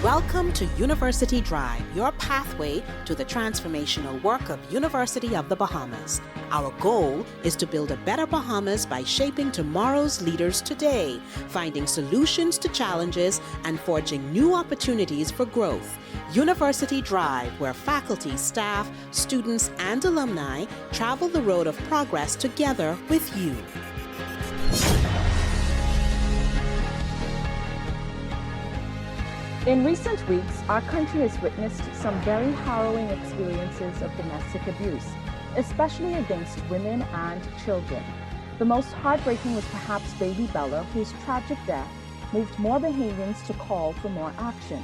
Welcome to University Drive, your pathway to the transformational work of University of the Bahamas. Our goal is to build a better Bahamas by shaping tomorrow's leaders today, finding solutions to challenges, and forging new opportunities for growth. University Drive, where faculty, staff, students, and alumni travel the road of progress together with you. In recent weeks, our country has witnessed some very harrowing experiences of domestic abuse, especially against women and children. The most heartbreaking was perhaps baby Bella, whose tragic death moved more Bahamians to call for more action.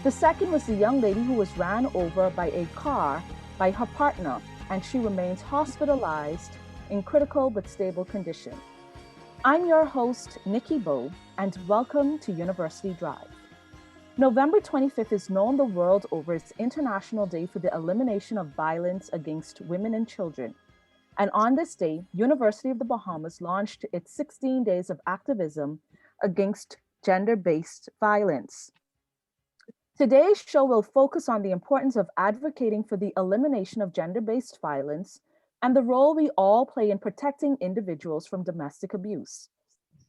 The second was the young lady who was ran over by a car by her partner, and she remains hospitalized in critical but stable condition. I'm your host, Nikki Bowe, and welcome to University Drive. November 25th is known the world over as International Day for the Elimination of Violence Against Women and Children. And on this day, University of the Bahamas launched its 16 days of activism against gender-based violence. Today's show will focus on the importance of advocating for the elimination of gender-based violence and the role we all play in protecting individuals from domestic abuse.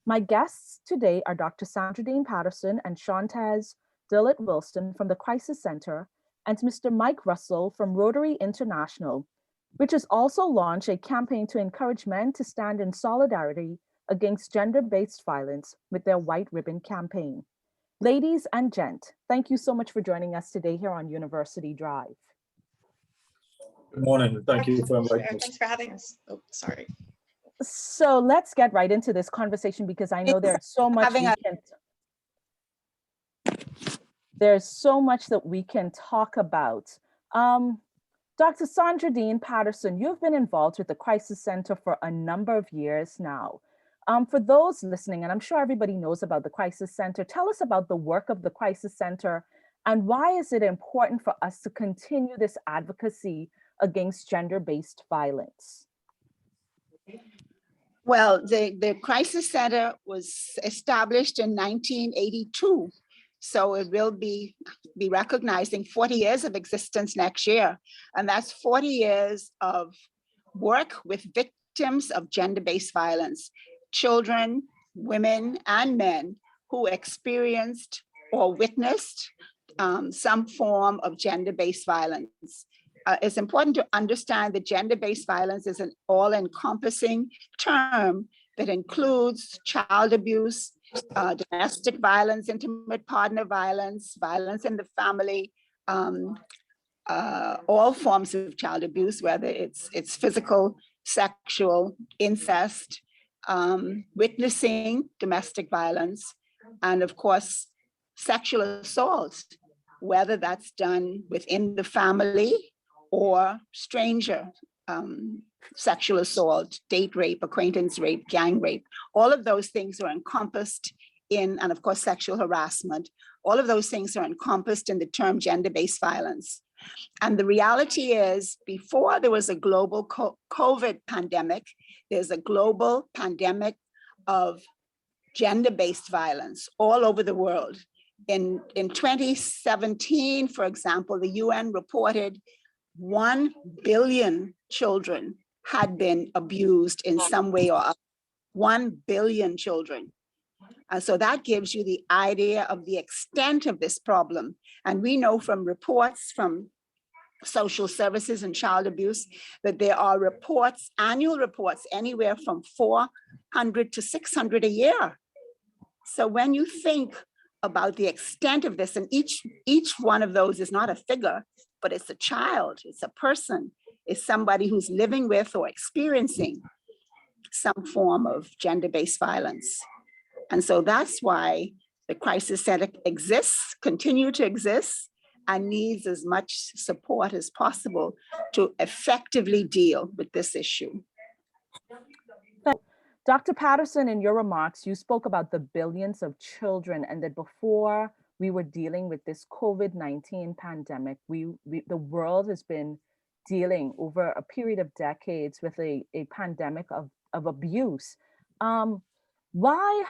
My guests today are Dr. Sandra Dean Patterson and Shantaz Dillet Wilson from the Crisis Center, and Mr. Mike Russell from Rotary International, which has also launched a campaign to encourage men to stand in solidarity against gender-based violence with their White Ribbon campaign. Ladies and gent, thank you so much for joining us today here on University Drive. Good morning. Thank you for inviting us. Thanks for having us. Oh, sorry. So let's get right into this conversation because I know there's so much there's so much that we can talk about. Dr. Sandra Dean Patterson, you've been involved with the Crisis Center for a number of years now. For those listening, and I'm sure everybody knows about the Crisis Center, tell us about the work of the Crisis Center and why is it important for us to continue this advocacy against gender-based violence? Well, the Crisis Center was established in 1982. So it will be recognizing 40 years of existence next year. And that's 40 years of work with victims of gender-based violence, children, women, and men who experienced or witnessed some form of gender-based violence. It's important to understand that gender-based violence is an all-encompassing term that includes child abuse, domestic violence, intimate partner violence, violence in the family, all forms of child abuse, whether it's physical, sexual, incest, witnessing domestic violence, and of course, sexual assault, whether that's done within the family or stranger. Sexual assault, date rape, acquaintance rape, gang rape, all of those things are encompassed in, and of course, sexual harassment, all of those things are encompassed in the term gender-based violence. And the reality is, before there was a global COVID pandemic, there's a global pandemic of gender-based violence all over the world. In 2017, for example, the UN reported 1 billion children had been abused in some way or other. 1 billion children. So that gives you the idea of the extent of this problem. And we know from reports from social services and child abuse that there are reports, annual reports, anywhere from 400 to 600 a year. So when you think about the extent of this, and each one of those is not a figure, but it's a child, it's a person, it's somebody who's living with or experiencing some form of gender-based violence. And so that's why the Crisis Center exists, continue to exist, and needs as much support as possible to effectively deal with this issue. Dr. Patterson, in your remarks, you spoke about the billions of children and that before we were dealing with this COVID-19 pandemic, the world has been dealing over a period of decades with a pandemic of abuse. Why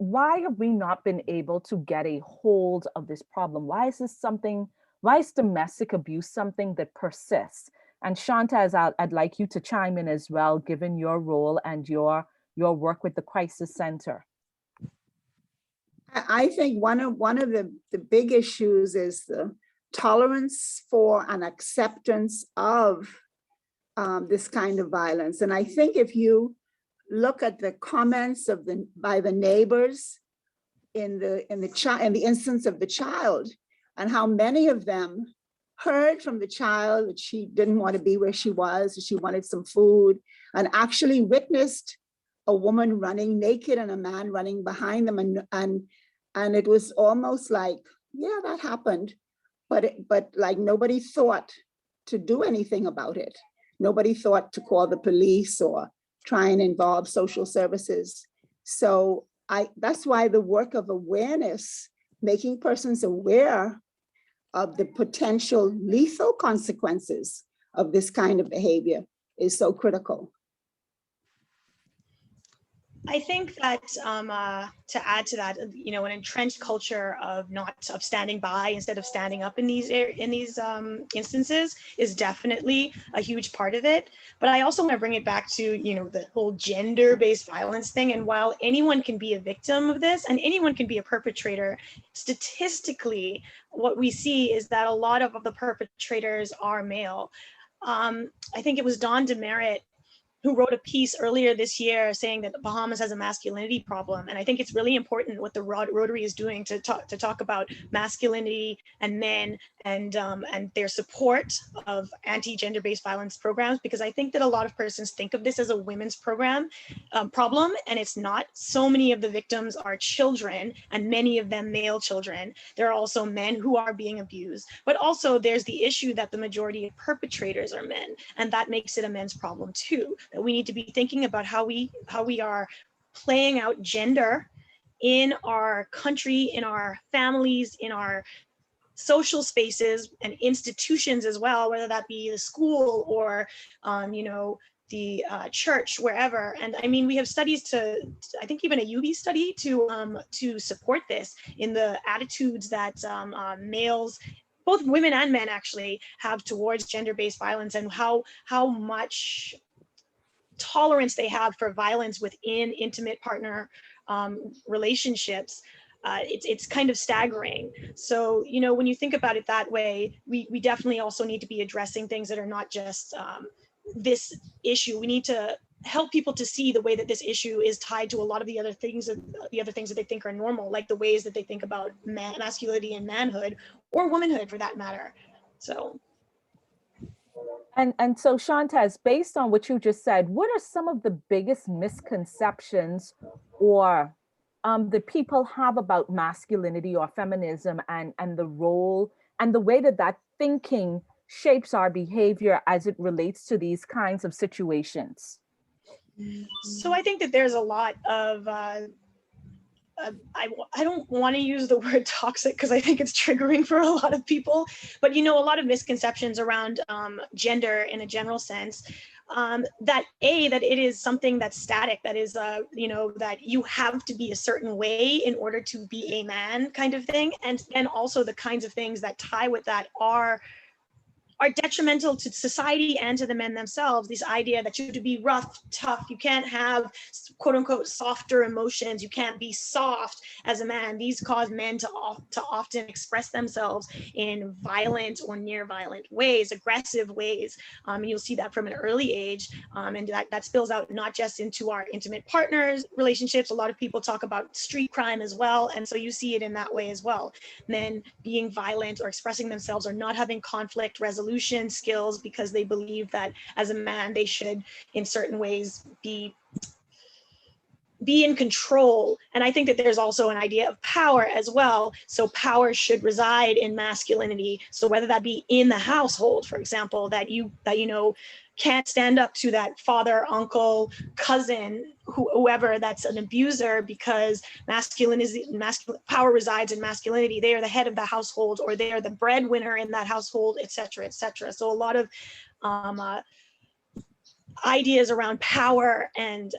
why have we not been able to get a hold of this problem? Why is domestic abuse something that persists? And Shantaz, I'd like you to chime in as well, given your role and your work with the Crisis Center. I think one of the big issues is the tolerance for and acceptance of this kind of violence. And I think if you look at the comments by the neighbors in the instance of the child, and how many of them heard from the child that she didn't want to be where she was, that she wanted some food, and actually witnessed a woman running naked and a man running behind them, and it was almost like, yeah, that happened, but like nobody thought to do anything about it. Nobody thought to call the police or try and involve social services. So that's why the work of awareness, making persons aware of the potential lethal consequences of this kind of behavior, is so critical. I think that to add to that, you know, an entrenched culture of standing by instead of standing up in these instances is definitely a huge part of it. But I also want to bring it back to, you know, the whole gender-based violence thing. And while anyone can be a victim of this and anyone can be a perpetrator, statistically, what we see is that a lot of the perpetrators are male. I think it was Dawn DeMerit who wrote a piece earlier this year saying that the Bahamas has a masculinity problem. And I think it's really important what the Rotary is doing to talk about masculinity and men and their support of anti-gender-based violence programs, because I think that a lot of persons think of this as a women's problem, and it's not. So many of the victims are children, and many of them male children. There are also men who are being abused, but also there's the issue that the majority of perpetrators are men, and that makes it a men's problem too. That we need to be thinking about how we are playing out gender in our country, in our families, in our social spaces and institutions as well, whether that be the school or you know, the church, wherever. And I mean, we have studies I think even a UB study to support this in the attitudes that males, both women and men actually, have towards gender-based violence, and how much tolerance they have for violence within intimate partner relationships. It's kind of staggering. So, you know, when you think about it that way, we definitely also need to be addressing things that are not just this issue. We need to help people to see the way that this issue is tied to a lot of the other things that they think are normal, like the ways that they think about masculinity and manhood, or womanhood for that matter. So. And so Shantaz, based on what you just said, what are some of the biggest misconceptions or that people have about masculinity or feminism and the role and the way that thinking shapes our behavior as it relates to these kinds of situations? So I think that there's a lot of I don't want to use the word toxic because I think it's triggering for a lot of people, but you know, a lot of misconceptions around gender in a general sense, that it is something that's static, that is you know, that you have to be a certain way in order to be a man kind of thing, and then also the kinds of things that tie with that are detrimental to society and to the men themselves. This idea that you have to be rough, tough, you can't have quote unquote softer emotions, you can't be soft as a man. These cause men to often express themselves in violent or near violent ways, aggressive ways. And you'll see that from an early age. And that spills out not just into our intimate partners relationships. A lot of people talk about street crime as well. And so you see it in that way as well. Men being violent or expressing themselves or not having conflict resolution skills because they believe that as a man they should in certain ways be in control. And I think that there's also an idea of power as well. So power should reside in masculinity. So whether that be in the household, for example, that you know can't stand up to that father, uncle, cousin, whoever that's an abuser, because power resides in masculinity. They are the head of the household, or they are the breadwinner in that household, et cetera, et cetera. So a lot of ideas around power and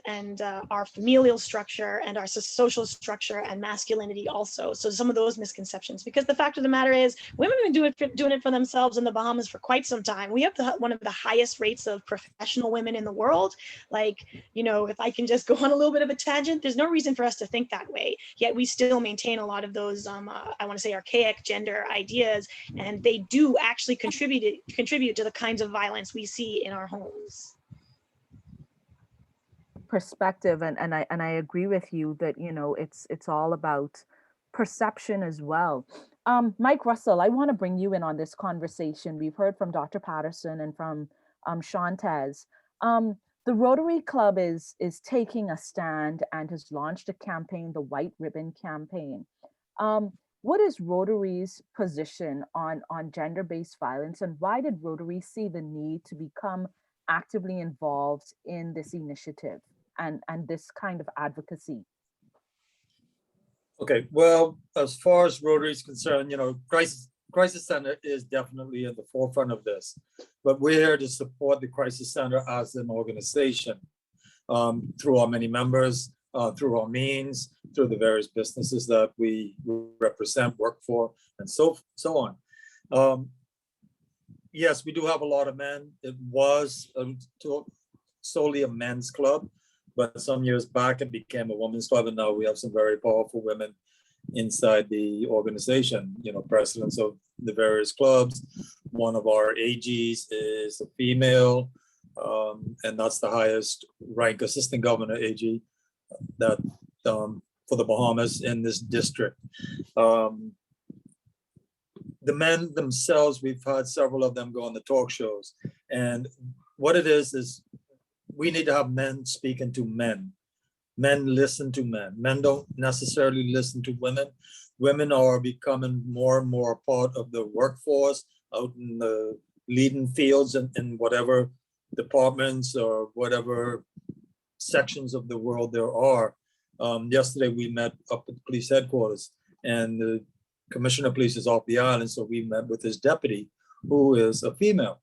our familial structure and our social structure and masculinity also. So some of those misconceptions, because the fact of the matter is women have been doing it for themselves in the Bahamas for quite some time. We have one of the highest rates of professional women in the world. Like, you know, if I can just go on a little bit of a tangent, there's no reason for us to think that way. Yet we still maintain a lot of those, I want to say, archaic gender ideas, and they do actually contribute to the kinds of violence we see in our homes. Perspective, and I agree with you that, you know, it's all about perception as well. Mike Russell, I want to bring you in on this conversation. We've heard from Dr. Patterson and from Shantez. The Rotary Club is taking a stand and has launched a campaign, the White Ribbon Campaign. What is Rotary's position on gender-based violence, and why did Rotary see the need to become actively involved in this initiative and this kind of advocacy? Okay, well, as far as Rotary is concerned, you know, Crisis Center is definitely at the forefront of this, but we're here to support the Crisis Center as an organization through our many members, through our means, through the various businesses that we represent, work for, and so on. Yes, we do have a lot of men. It was solely a men's club, but some years back it became a women's club, and now we have some very powerful women inside the organization, you know, presidents of the various clubs. One of our AGs is a female, and that's the highest rank assistant governor AG that for the Bahamas in this district. The men themselves, we've had several of them go on the talk shows. And what it is we need to have men speaking to men. Men listen to men. Men don't necessarily listen to women. Women are becoming more and more a part of the workforce, out in the leading fields in whatever departments or whatever sections of the world there are. Yesterday we met up at the police headquarters, and the commissioner of police is off the island, so we met with his deputy, who is a female.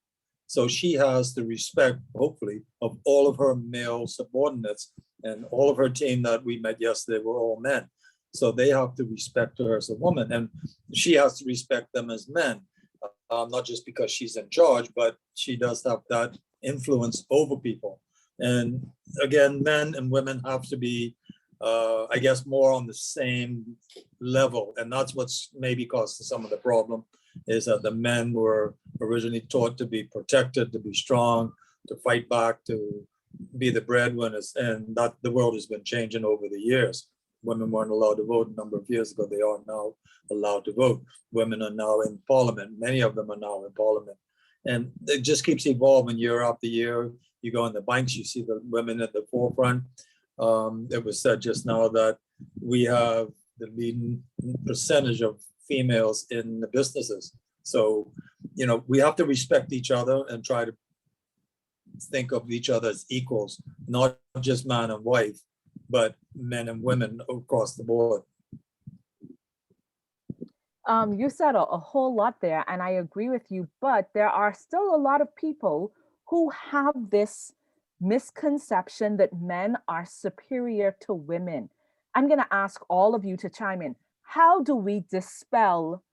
So she has the respect, hopefully, of all of her male subordinates, and all of her team that we met yesterday were all men. So they have to respect her as a woman, and she has to respect them as men, not just because she's in charge, but she does have that influence over people. And again, men and women have to be, I guess, more on the same level. And that's what's maybe caused some of the problem, is that the men were originally taught to be protected, to be strong, to fight back, to be the breadwinners. And that the world has been changing over the years. Women weren't allowed to vote a number of years ago. They are now allowed to vote. Women are now in parliament. Many of them are now in parliament. And it just keeps evolving year after year. You go in the banks, you see the women at the forefront. It was said just now that we have the leading percentage of females in the businesses. So, you know, we have to respect each other and try to think of each other as equals, not just man and wife, but men and women across the board. You said a whole lot there, and I agree with you, but there are still a lot of people who have this misconception that men are superior to women. I'm going to ask all of you to chime in. How do we dispel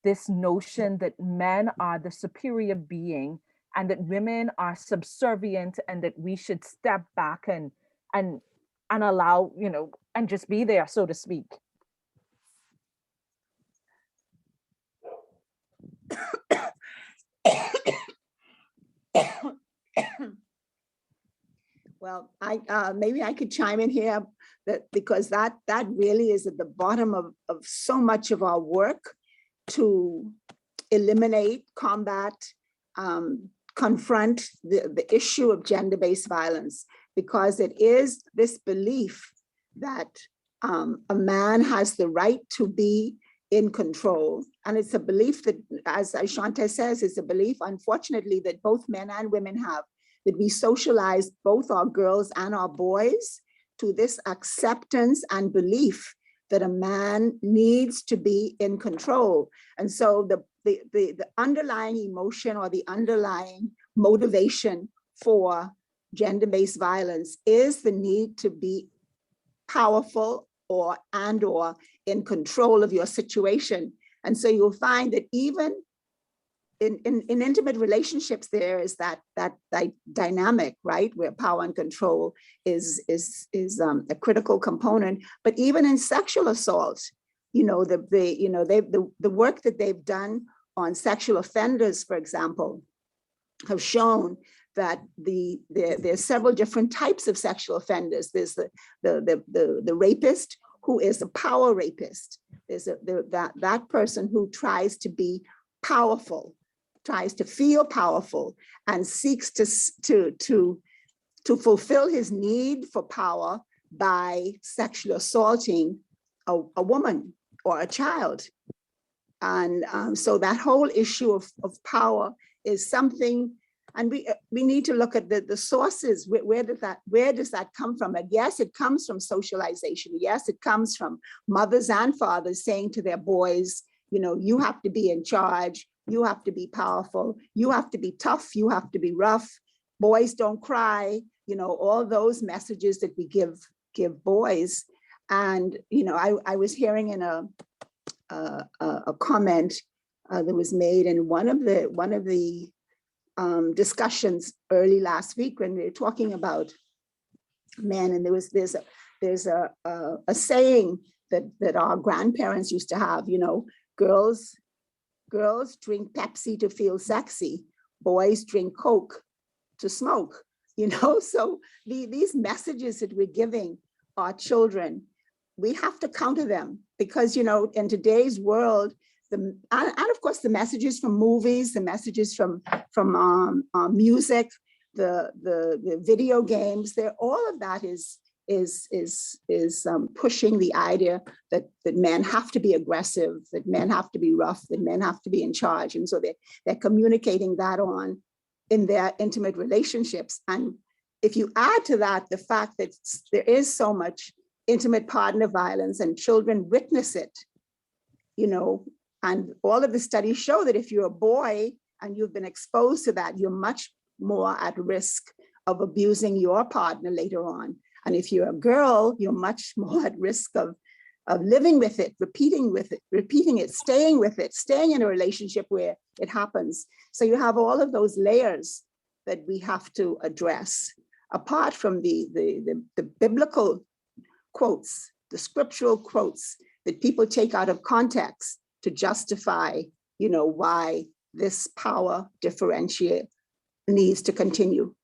this notion that men are the superior being and that women are subservient, and that we should step back and allow, you know, and just be there, so to speak? Well, maybe I could chime in here, because that really is at the bottom of so much of our work to eliminate, combat, confront the issue of gender-based violence, because it is this belief that a man has the right to be in control. And it's a belief that, as Shantez says, it's a belief, unfortunately, that both men and women have, that we socialize both our girls and our boys to this acceptance and belief that a man needs to be in control. And so the underlying emotion or the underlying motivation for gender-based violence is the need to be powerful or in control of your situation. And so you'll find that even in intimate relationships, there is that dynamic, right, where power and control is a critical component. But even in sexual assault, the work that they've done on sexual offenders, for example, have shown that there's several different types of sexual offenders. There's the rapist, who is a power rapist. There's that person who tries to be powerful, tries to feel powerful, and seeks to fulfill his need for power by sexually assaulting a woman or a child. And so that whole issue of power is something, and we need to look at the sources. Where does that come from? And yes, it comes from socialization. Yes, it comes from mothers and fathers saying to their boys, you have to be in charge, you have to be powerful, you have to be tough, you have to be rough, boys don't cry, all those messages that we give boys. And I was hearing in a comment that was made in one of the discussions early last week when we were talking about men, and there's a saying that our grandparents used to have, girls drink Pepsi to feel sexy, boys drink Coke to smoke, so these messages that we're giving our children, we have to counter them, because in today's world, and of course the messages from movies, the messages from music, the video games, all of that is pushing the idea that men have to be aggressive, that men have to be rough, that men have to be in charge, and so they're communicating that on in their intimate relationships. And if you add to that the fact that there is so much intimate partner violence and children witness it, and all of the studies show that if you're a boy and you've been exposed to that, you're much more at risk of abusing your partner later on. And if you're a girl, you're much more at risk of living with it, repeating it, staying with it, staying in a relationship where it happens. So you have all of those layers that we have to address, apart from the biblical quotes, the scriptural quotes that people take out of context to justify, why this power differentiate needs to continue.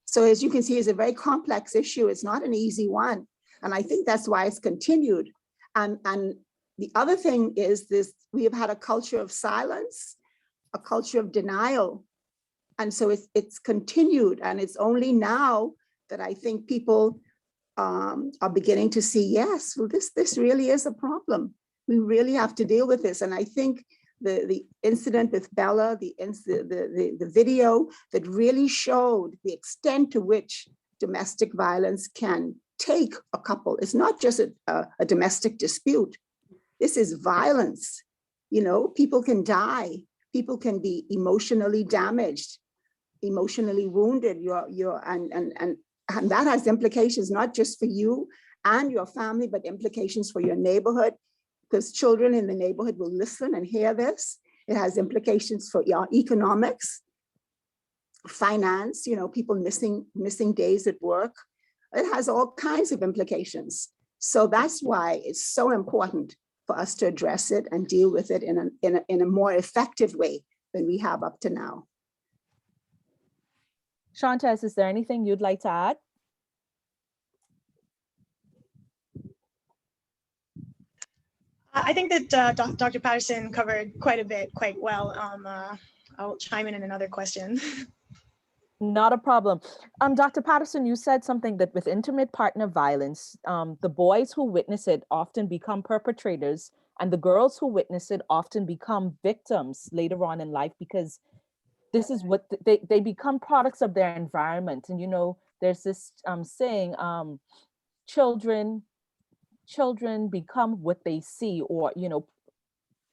So as you can see, it's a very complex issue. It's not an easy one. And I think that's why it's continued. And the other thing is this, we have had a culture of silence, a culture of denial. And so it's continued. And it's only now that I think people are beginning to see, yes, well, this really is a problem. We really have to deal with this. And I think the incident with Bella, the video that really showed the extent to which domestic violence can take a couple. It's not just a domestic dispute. This is violence. People can die. People can be emotionally damaged, emotionally wounded. And that has implications not just for you and your family, but implications for your neighborhood, because children in the neighborhood will listen and hear this. It has implications for your economics, finance, people missing days at work. It has all kinds of implications. So that's why it's so important for us to address it and deal with it in a more effective way than we have up to now. Shantez, is there anything you'd like to add? I think that Dr. Patterson covered quite a bit, quite well. I'll chime in another question. Not a problem. Dr. Patterson, you said something that with intimate partner violence, the boys who witness it often become perpetrators, and the girls who witness it often become victims later on in life, because this is what they become products of their environment. And there's this saying, children become what they see, or they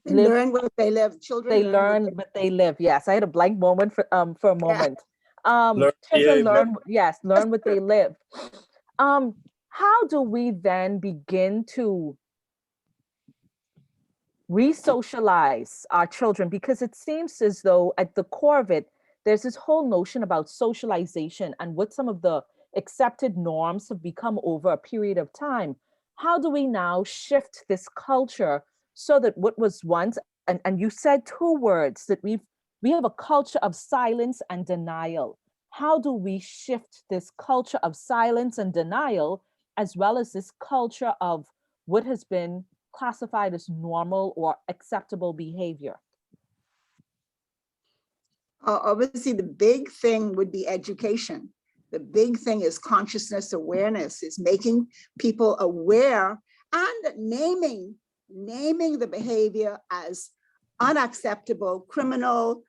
learn what they live. Children learn what they live. Yes, I had a blank moment for a moment. Learn Children behavior. learn what they live. How do we then begin to re-socialize our children? Because it seems as though at the core of it, there's this whole notion about socialization and what some of the accepted norms have become over a period of time. How do we now shift this culture so that what was once, and you said two words, that we have a culture of silence and denial. How do we shift this culture of silence and denial, as well as this culture of what has been classified as normal or acceptable behavior? Obviously, the big thing would be education. The big thing is consciousness awareness, is making people aware and naming the behavior as unacceptable, criminal,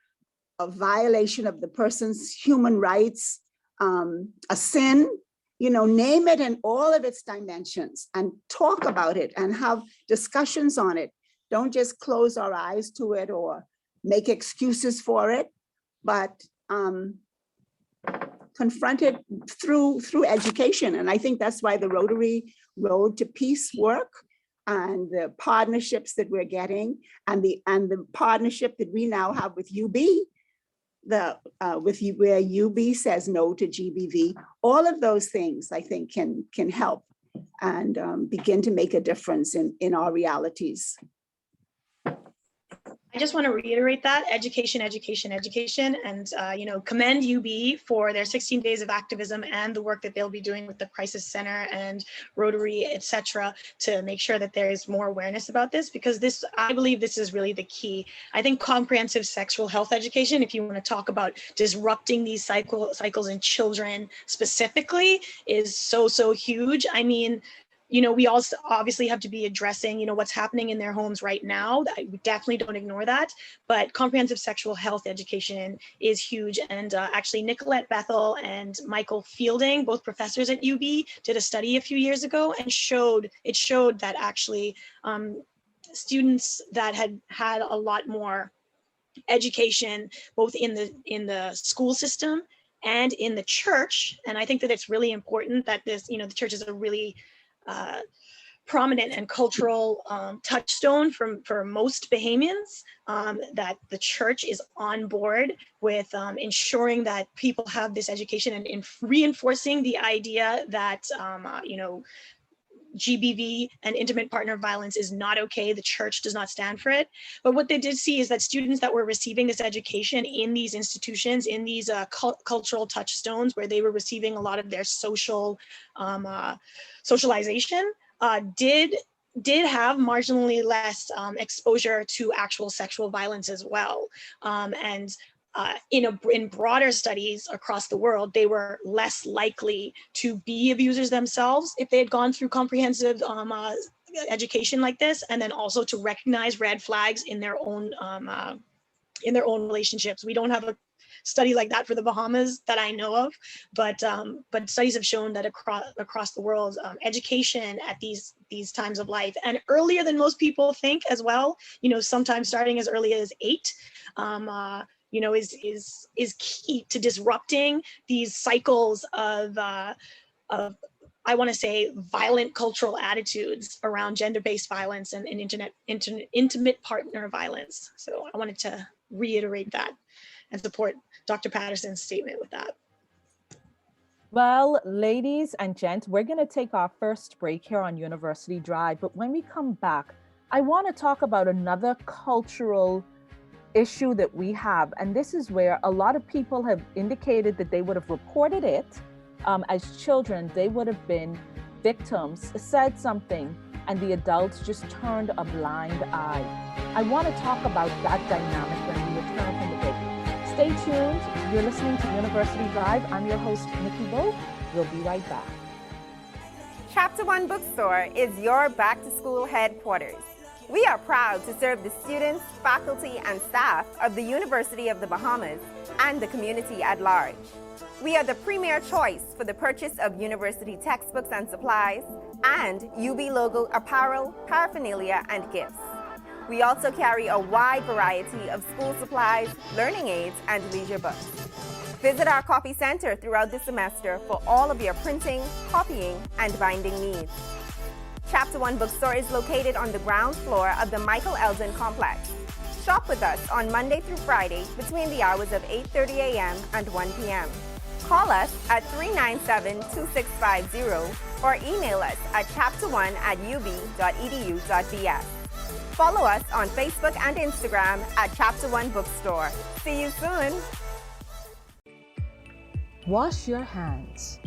a violation of the person's human rights, a sin. Name it in all of its dimensions and talk about it and have discussions on it. Don't just close our eyes to it or make excuses for it, but confront it through education. And I think that's why the Rotary Road to Peace work and the partnerships that we're getting and the partnership that we now have with UB, where UB says no to GBV, all of those things I think can help and begin to make a difference in our realities. I just want to reiterate that education, education, education, and commend UB for their 16 days of activism and the work that they'll be doing with the Crisis Center and Rotary, etc., to make sure that there is more awareness about this, because I believe this is really the key. I think comprehensive sexual health education, if you want to talk about disrupting these cycles in children specifically, is so huge. I mean, we also obviously have to be addressing, what's happening in their homes right now. We definitely don't ignore that, but comprehensive sexual health education is huge. And actually Nicolette Bethel and Michael Fielding, both professors at UB, did a study a few years ago and showed that actually students that had a lot more education, both in the school system and in the church. And I think that it's really important that this, the church is a really prominent and cultural touchstone for most Bahamians, that the church is on board with ensuring that people have this education and in reinforcing the idea that GBV and intimate partner violence is not okay. The church does not stand for it. But what they did see is that students that were receiving this education in these institutions, in these cultural touchstones, where they were receiving a lot of their social socialization, did have marginally less exposure to actual sexual violence as well. In broader studies across the world, they were less likely to be abusers themselves if they had gone through comprehensive education like this, and then also to recognize red flags in their own relationships. We don't have a study like that for the Bahamas that I know of, but studies have shown that across the world, education at these times of life, and earlier than most people think as well, sometimes starting as early as 8, is key to disrupting these cycles of I want to say violent cultural attitudes around gender-based violence and intimate partner violence. So I wanted to reiterate that and support Dr. Patterson's statement with that. Well, ladies and gents, we're going to take our first break here on University Drive, but when we come back, I want to talk about another cultural issue that we have, and this is where a lot of people have indicated that they would have reported it as children. They would have been victims, said something, and the adults just turned a blind eye. I want to talk about that dynamic when we return from the break. Stay tuned. You're listening to University Drive. I'm your host, Nikki Bo. We'll be right back. Chapter One Bookstore is your back-to-school headquarters. We are proud to serve the students, faculty, and staff of the University of the Bahamas and the community at large. We are the premier choice for the purchase of university textbooks and supplies, and UB logo apparel, paraphernalia, and gifts. We also carry a wide variety of school supplies, learning aids, and leisure books. Visit our copy center throughout the semester for all of your printing, copying, and binding needs. Chapter One Bookstore is located on the ground floor of the Michael Eldon Complex. Shop with us on Monday through Friday between the hours of 8:30 a.m. and 1 p.m. Call us at 397-2650 or email us at chapter1@ub.edu.bs. Follow us on Facebook and Instagram at Chapter One Bookstore. See you soon. Wash your hands.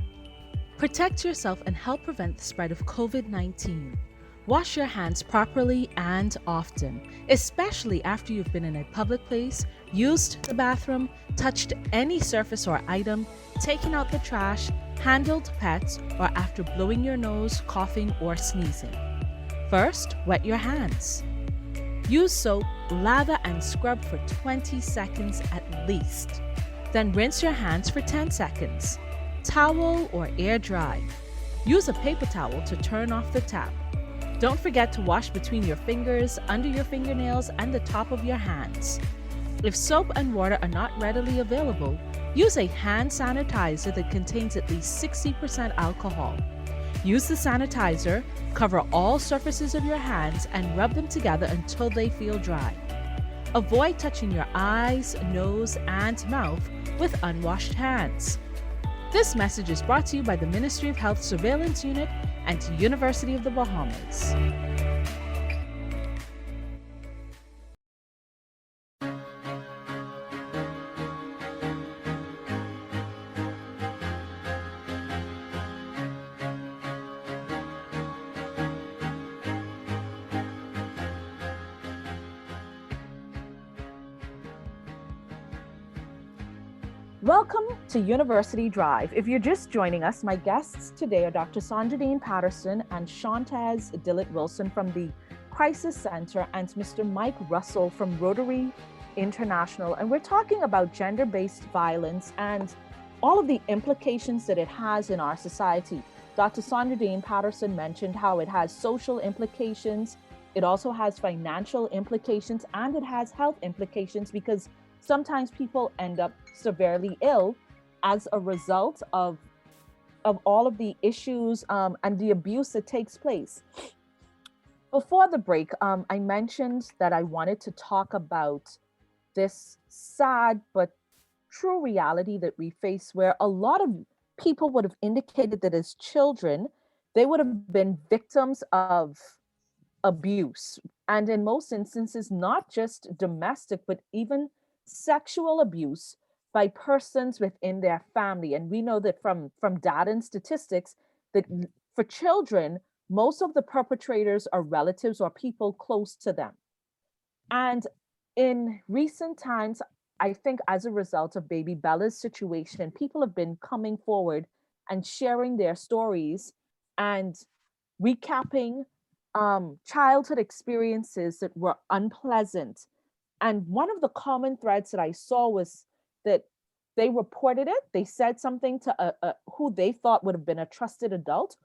Protect yourself and help prevent the spread of COVID-19. Wash your hands properly and often, especially after you've been in a public place, used the bathroom, touched any surface or item, taken out the trash, handled pets, or after blowing your nose, coughing, or sneezing. First, wet your hands. Use soap, lather, and scrub for 20 seconds at least. Then rinse your hands for 10 seconds. Towel or air dry. Use a paper towel to turn off the tap. Don't forget to wash between your fingers, under your fingernails, and the top of your hands. If soap and water are not readily available, use a hand sanitizer that contains at least 60% alcohol. Use the sanitizer, cover all surfaces of your hands, and rub them together until they feel dry. Avoid touching your eyes, nose, and mouth with unwashed hands. This message is brought to you by the Ministry of Health Surveillance Unit and University of the Bahamas. Welcome to University Drive. If you're just joining us, my guests today are Dr. Sandra Patterson and Shantaz Dillett Wilson from the Crisis Center and Mr. Mike Russell from Rotary International. And we're talking about gender-based violence and all of the implications that it has in our society. Dr. Sandra Patterson mentioned how it has social implications. It also has financial implications, and it has health implications because sometimes people end up severely ill as a result of all of the issues and the abuse that takes place. Before the break, I mentioned that I wanted to talk about this sad but true reality that we face, where a lot of people would have indicated that as children, they would have been victims of abuse. And in most instances, not just domestic, but even sexual abuse by persons within their family. And we know that from data and statistics that for children, most of the perpetrators are relatives or people close to them. And in recent times, I think as a result of baby Bella's situation, people have been coming forward and sharing their stories and recapping childhood experiences that were unpleasant. And one of the common threads that I saw was that they reported it. They said something to who they thought would have been a trusted adult,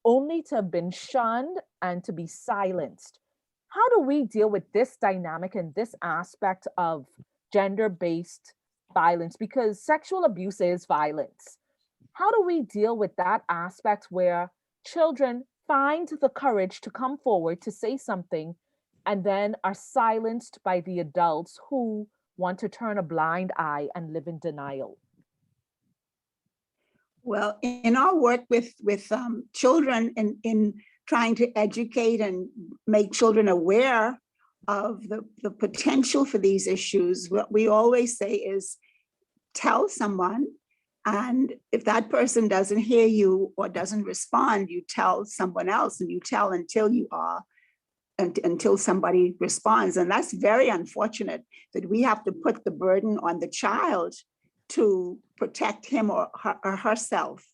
only to have been shunned and to be silenced. How do we deal with this dynamic and this aspect of gender-based violence? Because sexual abuse is violence. How do we deal with that aspect where children find the courage to come forward to say something and then are silenced by the adults who want to turn a blind eye and live in denial? Well, in our work with children in trying to educate and make children aware of the potential for these issues, what we always say is tell someone, and if that person doesn't hear you or doesn't respond, you tell someone else, and you tell until somebody responds. And that's very unfortunate that we have to put the burden on the child to protect him or herself.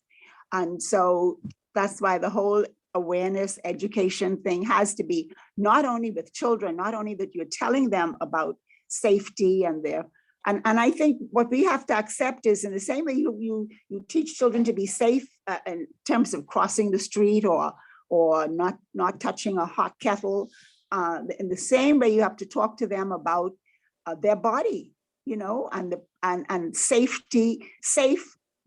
And so that's why the whole awareness education thing has to be not only with children, not only that you're telling them about safety and and I think what we have to accept is, in the same way you teach children to be safe in terms of crossing the street or not touching a hot kettle, in the same way you have to talk to them about their body. and safe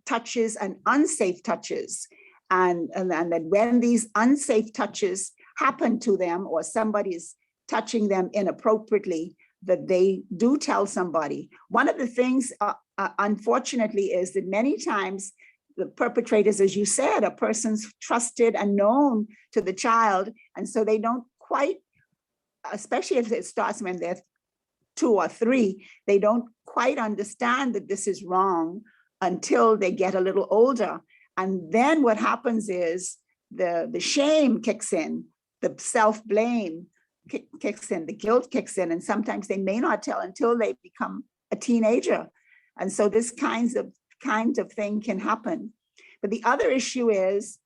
touches and unsafe touches. And that when these unsafe touches happen to them or somebody's touching them inappropriately, that they do tell somebody. One of the things, unfortunately, is that many times the perpetrators, as you said, are persons trusted and known to the child. And so they don't quite, especially if it starts when they're 2 or 3, they don't quite understand that this is wrong until they get a little older. And then what happens is the shame kicks in, the self-blame kicks in, the guilt kicks in, and sometimes they may not tell until they become a teenager. And so this kind of thing can happen. But the other issue is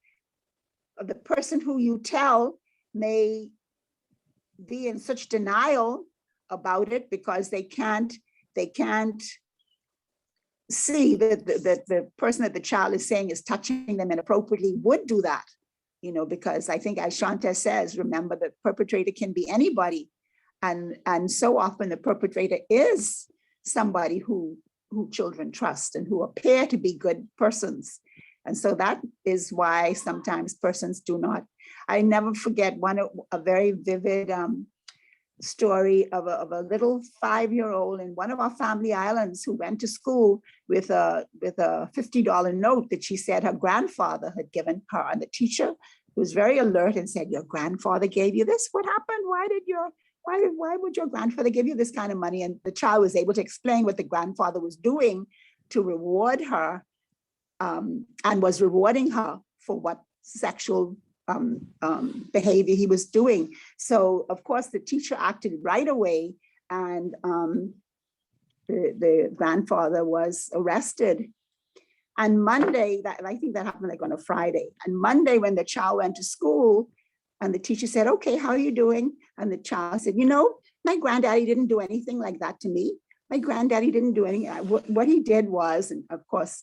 the person who you tell may be in such denial about it because they can't see that the person that the child is saying is touching them inappropriately would do that, because I think, as Shanta says, remember, the perpetrator can be anybody. And so often the perpetrator is somebody who children trust and who appear to be good persons. And so that is why sometimes persons do not. I never forget a very vivid story of a little 5-year-old in one of our family islands who went to school with a $50 note that she said her grandfather had given her. And the teacher was very alert and said, "Your grandfather gave you this? What happened? Why would your grandfather give you this kind of money?" And the child was able to explain what the grandfather was doing to reward her, and was rewarding her for what sexual behavior he was doing. So of course the teacher acted right away, and the grandfather was arrested. And Monday, I think that happened like on a Friday. And Monday, when the child went to school, and the teacher said, "Okay, how are you doing?" And the child said, "My granddaddy didn't do anything like that to me. My granddaddy didn't do anything. What he did was," and of course,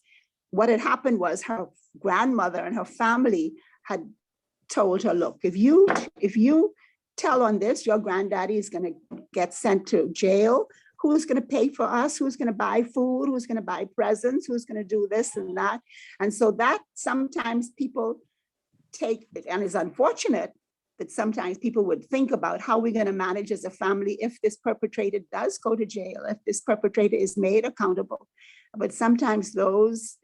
what had happened was her grandmother and her family had told her, "Look, if you tell on this, your granddaddy is going to get sent to jail. Who's going to pay for us? Who's going to buy food? Who's going to buy presents? Who's going to do this and that?" And so that sometimes people take, and it's unfortunate that sometimes people would think about how we're going to manage as a family if this perpetrator does go to jail, if this perpetrator is made accountable. But sometimes those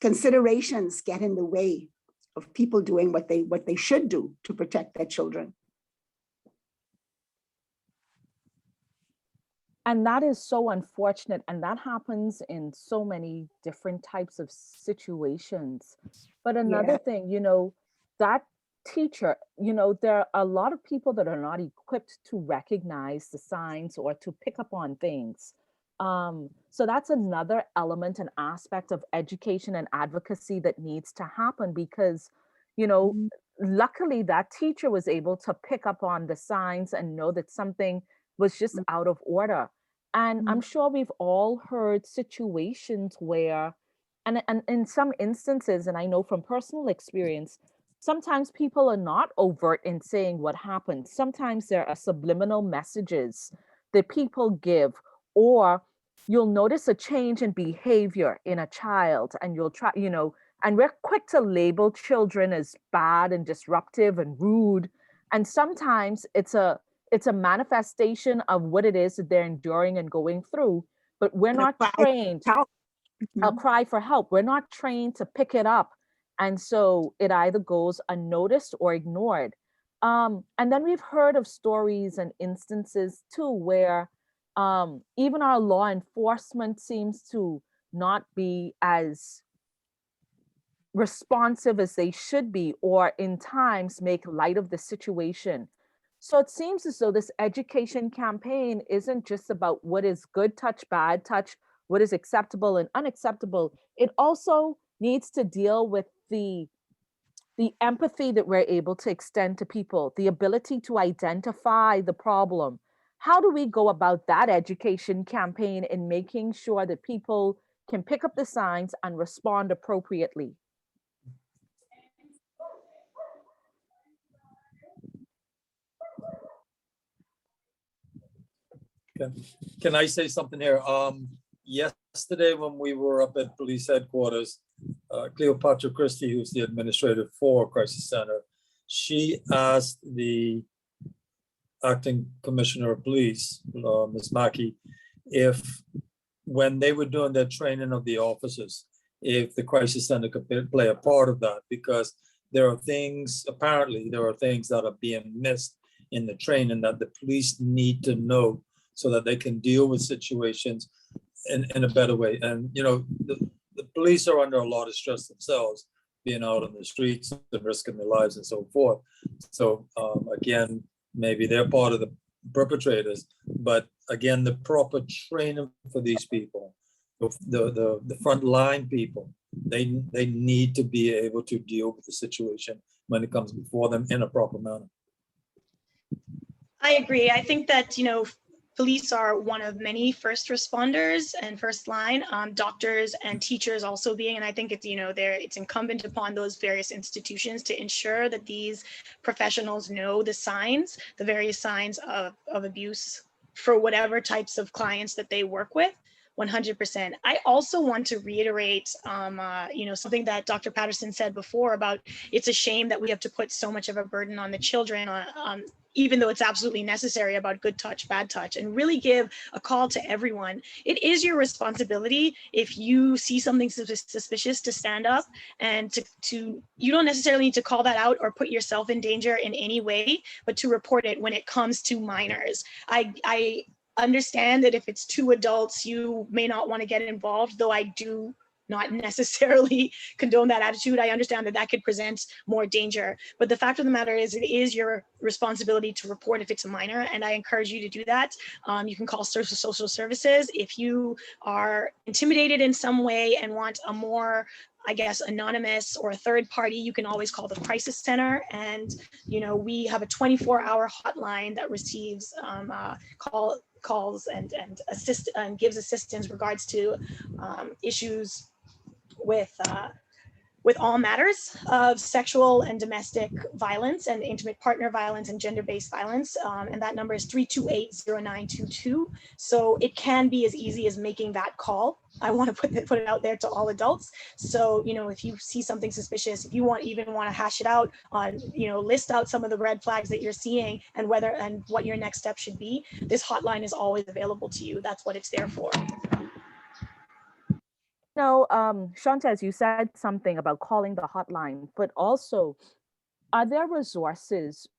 considerations get in the way of people doing what they should do to protect their children. And that is so unfortunate. And that happens in so many different types of situations. But another thing, that teacher, there are a lot of people that are not equipped to recognize the signs or to pick up on things. So that's another element and aspect of education and advocacy that needs to happen, because, luckily that teacher was able to pick up on the signs and know that something was just out of order. And I'm sure we've all heard situations where, and in some instances, and I know from personal experience, sometimes people are not overt in saying what happened. Sometimes there are subliminal messages that people give, or you'll notice a change in behavior in a child, and you'll try, and we're quick to label children as bad and disruptive and rude. And sometimes it's a manifestation of what it is that they're enduring and going through, but we're not trained. A cry for help. We're not trained to pick it up. And so it either goes unnoticed or ignored. And then we've heard of stories and instances too, where even our law enforcement seems to not be as responsive as they should be, or in times make light of the situation. So it seems as though this education campaign isn't just about what is good touch, bad touch, what is acceptable and unacceptable. It also needs to deal with the empathy that we're able to extend to people, the ability to identify the problem. How do we go about that education campaign in making sure that people can pick up the signs and respond appropriately? Can I say something here? yesterday when we were up at police headquarters, Cleopatra Christie, who's the administrator for Crisis Center, she asked the acting commissioner of police, Ms. Mackey, if when they were doing their training of the officers, if the Crisis Center could play a part of that, because there are things, apparently there are things that are being missed in the training that the police need to know so that they can deal with situations in a better way. And, you know, the police are under a lot of stress themselves, being out on the streets and risking their lives and so forth. So again, maybe they're part of the perpetrators, but again, the proper training for these people, the front line people, they need to be able to deal with the situation when it comes before them in a proper manner. I agree. I think that, you know, police are one of many first responders and first line, doctors and teachers also being, and I think it's, you know, it's incumbent upon those various institutions to ensure that these professionals know the signs, the various signs of abuse for whatever types of clients that they work with. 100%. I also want to reiterate, you know, something that Dr. Patterson said before about it's a shame that we have to put so much of a burden on the children, even though it's absolutely necessary, about good touch, bad touch, and really give a call to everyone. It is your responsibility if you see something suspicious to stand up and to you don't necessarily need to call that out or put yourself in danger in any way, but to report it when it comes to minors. I understand that if it's two adults, you may not want to get involved, though I do not necessarily condone that attitude. I understand that that could present more danger, but the fact of the matter is it is your responsibility to report if it's a minor, and I encourage you to do that. You can call social services if you are intimidated in some way and want a more, I guess, anonymous or a third party. You can always call the Crisis Center, and you know, we have a 24-hour hotline that receives calls and assist and gives assistance regards to issues with all matters of sexual and domestic violence and intimate partner violence and gender-based violence. And that number is 328-0922. So it can be as easy as making that call. I want to put it out there to all adults. So, you know, if you see something suspicious, if you even want to hash it out on, you know, list out some of the red flags that you're seeing and what your next step should be, this hotline is always available to you. That's what it's there for. No, Shantez, you said something about calling the hotline, but also, are there resources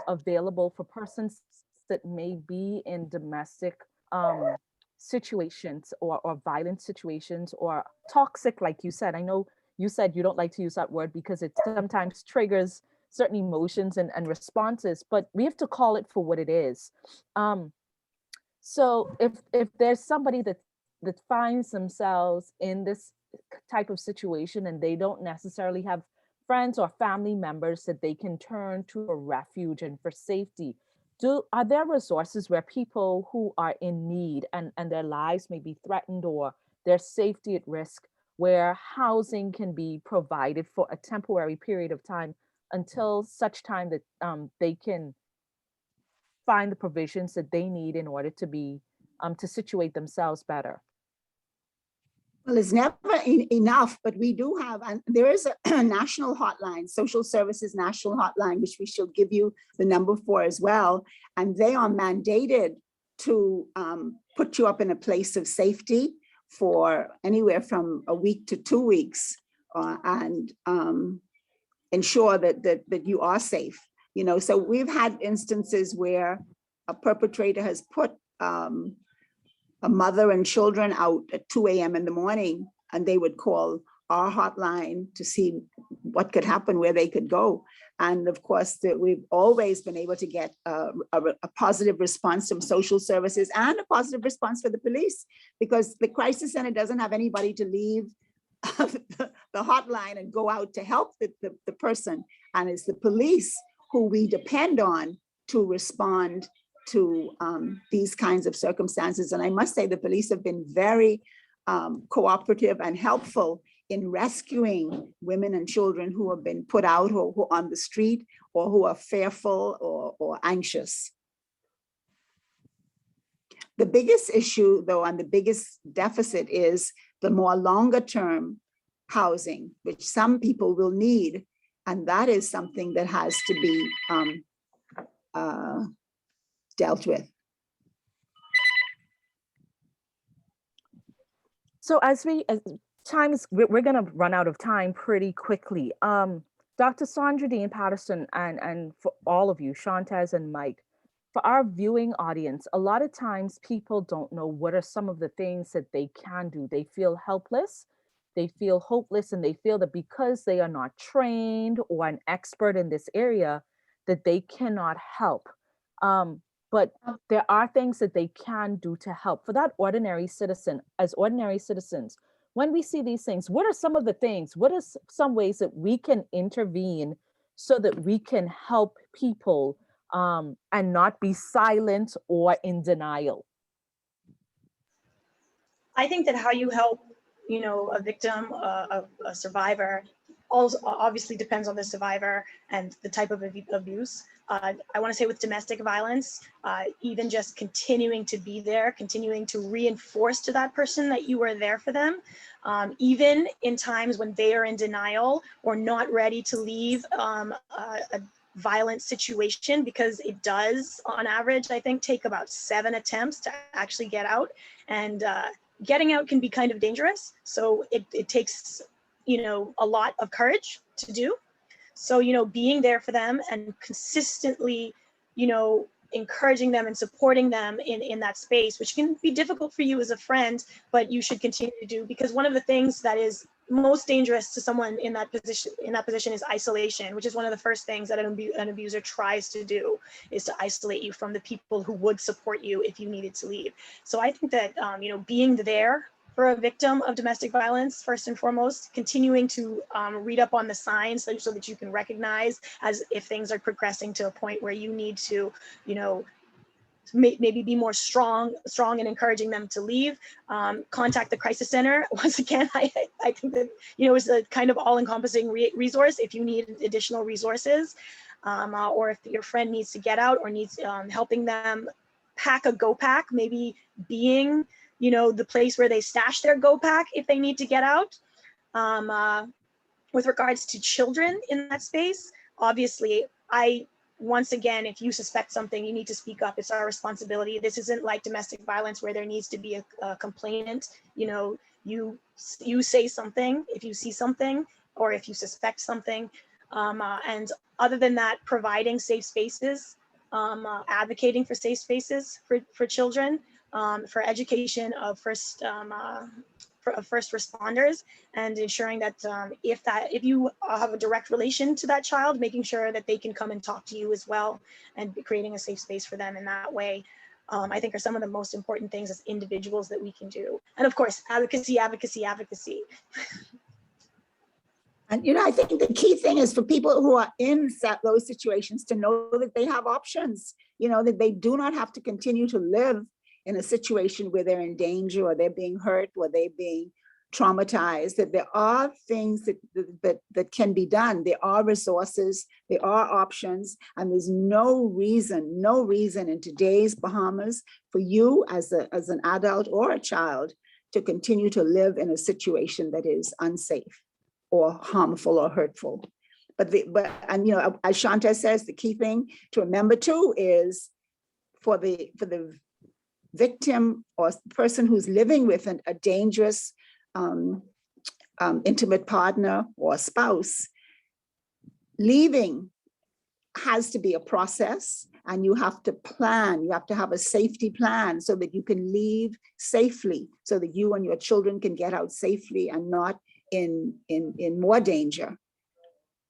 available for persons that may be in domestic situations or violent situations or toxic, like you said? I know you said you don't like to use that word because it sometimes triggers certain emotions and responses, but we have to call it for what it is. So if there's somebody that finds themselves in this type of situation and they don't necessarily have friends or family members that they can turn to a refuge and for safety, are there resources where people who are in need and their lives may be threatened or their safety at risk, where housing can be provided for a temporary period of time until such time that they can find the provisions that they need in order to be to situate themselves better? Well, it's never enough, but we do have, and there is a national hotline, social services national hotline, which we shall give you the number for as well. And they are mandated to put you up in a place of safety for anywhere from a week to 2 weeks and ensure that you are safe. You know, so we've had instances where a perpetrator has put a mother and children out at 2 a.m. in the morning, and they would call our hotline to see what could happen, where they could go. And of course, we've always been able to get a positive response from social services and a positive response for the police, because the Crisis Center doesn't have anybody to leave the hotline and go out to help the person. And it's the police who we depend on to respond to these kinds of circumstances. And I must say the police have been very cooperative and helpful in rescuing women and children who have been put out or who are on the street or who are fearful or anxious. The biggest issue, though, and the biggest deficit is the more longer term housing, which some people will need. And that is something that has to be dealt with. So we're going to run out of time pretty quickly. Dr. Sandra Dean Patterson, and for all of you, Shantaz and Mike, for our viewing audience, a lot of times people don't know what are some of the things that they can do. They feel helpless, they feel hopeless, and they feel that because they are not trained or an expert in this area, that they cannot help. But there are things that they can do to help. For that ordinary citizen, as ordinary citizens, when we see these things, what are some of the things, what are some ways that we can intervene so that we can help people and not be silent or in denial? I think that how you help, a victim, a survivor, also obviously depends on the survivor and the type of abuse. I want to say with domestic violence, even just continuing to be there, continuing to reinforce to that person that you are there for them, even in times when they are in denial or not ready to leave a violent situation, because it does, on average, I think, take about 7 attempts to actually get out. And getting out can be kind of dangerous. So it takes, a lot of courage to do. So, being there for them and consistently, encouraging them and supporting them in that space, which can be difficult for you as a friend, but you should continue to do, because one of the things that is most dangerous to someone in that position is isolation, which is one of the first things that an abuser tries to do, is to isolate you from the people who would support you if you needed to leave. So I think that, being there for a victim of domestic violence, first and foremost, continuing to read up on the signs so that you can recognize as if things are progressing to a point where you need to, maybe be more strong and encouraging them to leave. Contact the crisis center. Once again, I think that, it's a kind of all-encompassing resource if you need additional resources, or if your friend needs to get out or needs helping them pack a go pack, maybe being the place where they stash their go pack if they need to get out. With regards to children in that space, obviously, once again, if you suspect something, you need to speak up. It's our responsibility. This isn't like domestic violence where there needs to be a complainant. You say something if you see something or if you suspect something. And other than that, providing safe spaces, advocating for safe spaces for children, for education of first responders, and ensuring that if you have a direct relation to that child, making sure that they can come and talk to you as well, and creating a safe space for them in that way, I think are some of the most important things as individuals that we can do. And of course, advocacy. And, I think the key thing is for people who are in those situations to know that they have options, that they do not have to continue to live in a situation where they're in danger or they're being hurt or they're being traumatized, that there are things that can be done. There are resources, there are options, and there's no reason in today's Bahamas for you as an adult or a child to continue to live in a situation that is unsafe or harmful or hurtful. But as Shantaz says, the key thing to remember too is for the victim or person who's living with a dangerous intimate partner or spouse, leaving has to be a process, and you have to plan. You have to have a safety plan so that you can leave safely, so that you and your children can get out safely and not in more danger.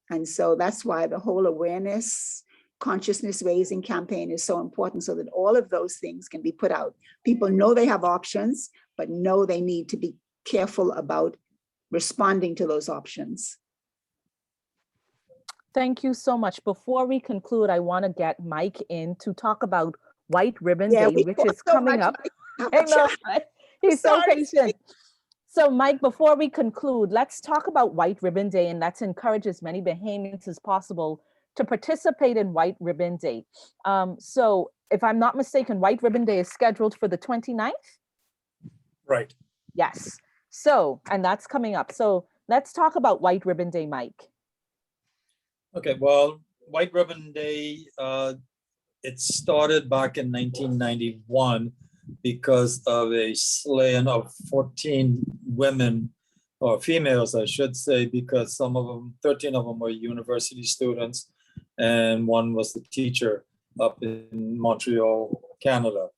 And so that's why the whole awareness, consciousness raising campaign is so important, so that all of those things can be put out. People know they have options, but know they need to be careful about responding to those options. Thank you so much. Before we conclude, I want to get Mike in to talk about White Ribbon Day, which is coming up. I know, he's so patient. So Mike, before we conclude, let's talk about White Ribbon Day, and let's encourage as many Bahamians as possible to participate in White Ribbon Day. So if I'm not mistaken, White Ribbon Day is scheduled for the 29th? Right. Yes. So, and that's coming up. So let's talk about White Ribbon Day, Mike. Okay, well, White Ribbon Day, it started back in 1991 because of a slaying of 14 women, or females, I should say, because some of them, 13 of them were university students, and one was the teacher up in Montreal, Canada.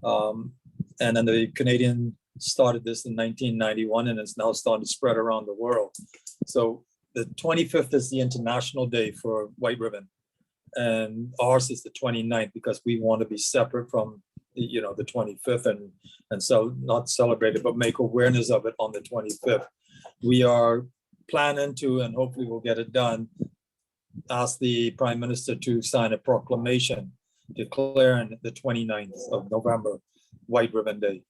And then the Canadian started this in 1991, and it's now starting to spread around the world. So the 25th is the International Day for White Ribbon, and ours is the 29th because we want to be separate from the 25th and so not celebrate it, but make awareness of it on the 25th. We are planning to, and hopefully we'll get it done, ask the Prime Minister to sign a proclamation declaring the 29th of November White Ribbon Day.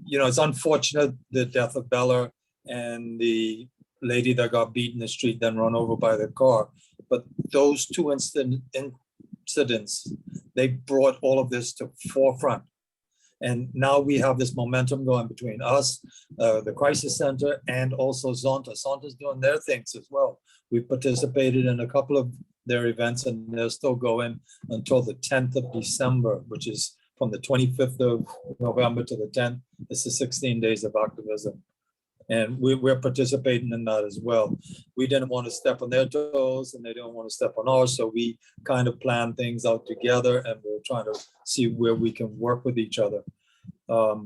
It's unfortunate the death of Bella and the lady that got beat in the street, then run over by the car. But those two incidents, they brought all of this to forefront. And now we have this momentum going between us, the Crisis Center, and also Zonta. Zonta's doing their things as well. We participated in a couple of their events, and they're still going until the 10th of December, which is from the 25th of November to the 10th. It's the 16 days of activism. And we're participating in that as well. We didn't want to step on their toes, and they didn't want to step on ours. So we kind of planned things out together, and we're trying to see where we can work with each other. But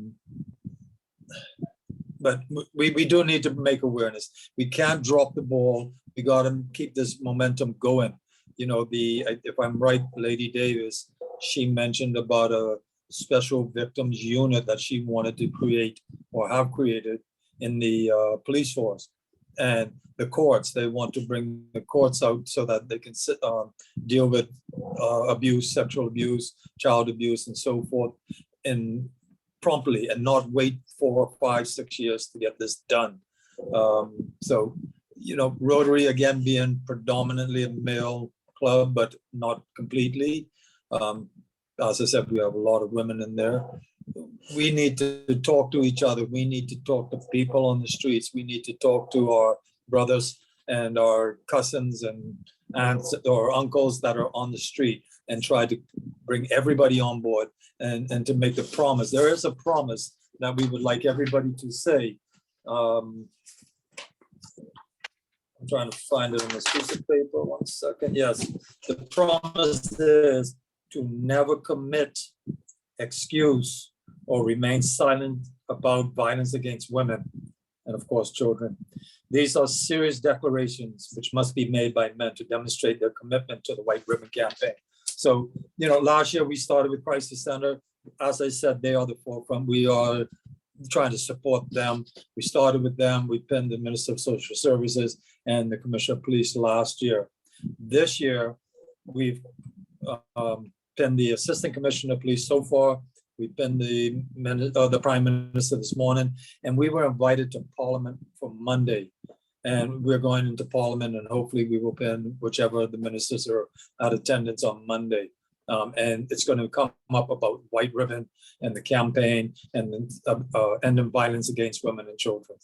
we do need to make awareness. We can't drop the ball. We got to keep this momentum going. If I'm right, Lady Davis, she mentioned about a special victims unit that she wanted to create or have created in the police force. And the courts, they want to bring the courts out so that they can deal with abuse, sexual abuse, child abuse, and so forth, and promptly, and not wait 4, 5, 6 years to get this done. Rotary, again, being predominantly a male club, but not completely. As I said, we have a lot of women in there. We need to talk to each other. We need to talk to people on the streets. We need to talk to our brothers and our cousins and aunts or uncles that are on the street, and try to bring everybody on board and to make the promise. There is a promise that we would like everybody to say. I'm trying to find it on this piece of paper. 1 second. Yes, the promise is to never commit, excuse, or remain silent about violence against women and, of course, children. These are serious declarations which must be made by men to demonstrate their commitment to the White Ribbon Campaign. So, last year we started with Crisis Center. As I said, they are the forefront. We are trying to support them. We started with them. We pinned the Minister of Social Services and the Commissioner of Police last year. This year, we've pinned the Assistant Commissioner of Police so far. We pinned the Prime Minister this morning, and we were invited to Parliament for Monday. And we're going into Parliament, and hopefully we will pin whichever the ministers are at attendance on Monday. And it's going to come up about White Ribbon and the campaign and ending violence against women and children.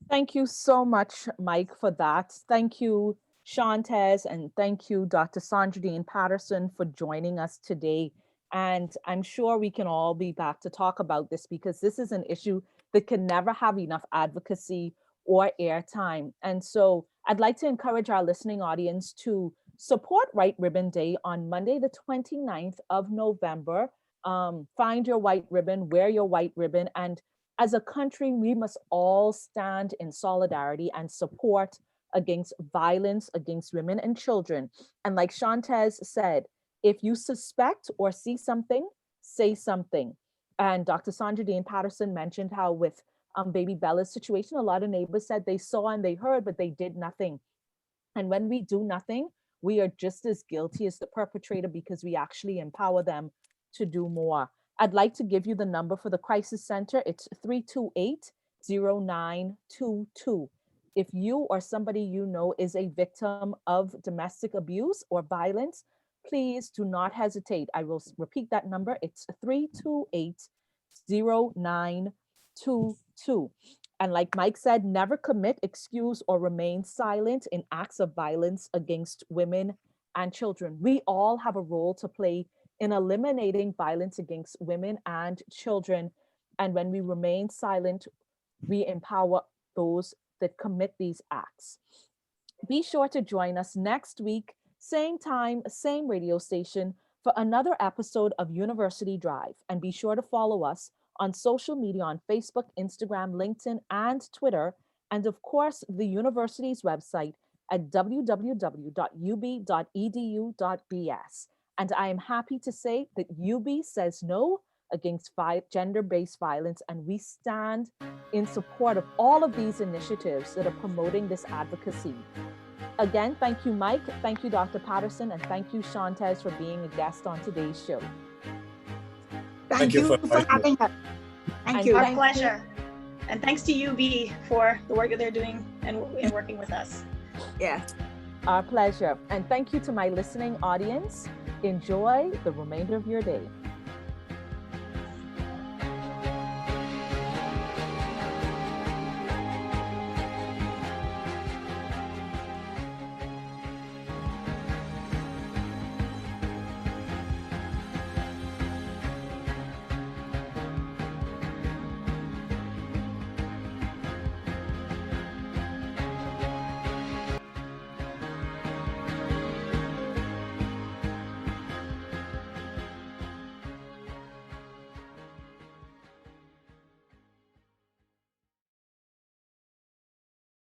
Thank you so much, Mike, for that. Thank you, Shantez, and thank you, Dr. Sandra Patterson, for joining us today. And I'm sure we can all be back to talk about this, because this is an issue that can never have enough advocacy or airtime. And so I'd like to encourage our listening audience to support White Ribbon Day on Monday, the 29th of November. Find your white ribbon, wear your white ribbon. And as a country, we must all stand in solidarity and support against violence against women and children. And like Shantez said, if you suspect or see something, say something. And Dr. Sandra Patterson mentioned how with baby Bella's situation, a lot of neighbors said they saw and they heard, but they did nothing. And when we do nothing, we are just as guilty as the perpetrator, because we actually empower them to do more. I'd like to give you the number for the Crisis Center. It's 328-0922. if you or somebody you know is a victim of domestic abuse or violence, please do not hesitate. I will repeat that number. It's 328-0922. And like Mike said, never commit, excuse, or remain silent in acts of violence against women and children. We all have a role to play in eliminating violence against women and children. And when we remain silent, we empower those that commit these acts. Be sure to join us next week, same time, same radio station, for another episode of University Drive. And be sure to follow us on social media on Facebook, Instagram, LinkedIn, and Twitter. And of course, the university's website at www.ub.edu.bs. And I am happy to say that UB says no against gender-based violence, and we stand in support of all of these initiatives that are promoting this advocacy. Again, thank you, Mike. Thank you, Dr. Patterson, and thank you, Shantez, for being a guest on today's show. Thank you for having us. Thank you. Our pleasure. And thanks to UB for the work that they're doing and working with us. Yeah. Our pleasure. And thank you to my listening audience. Enjoy the remainder of your day.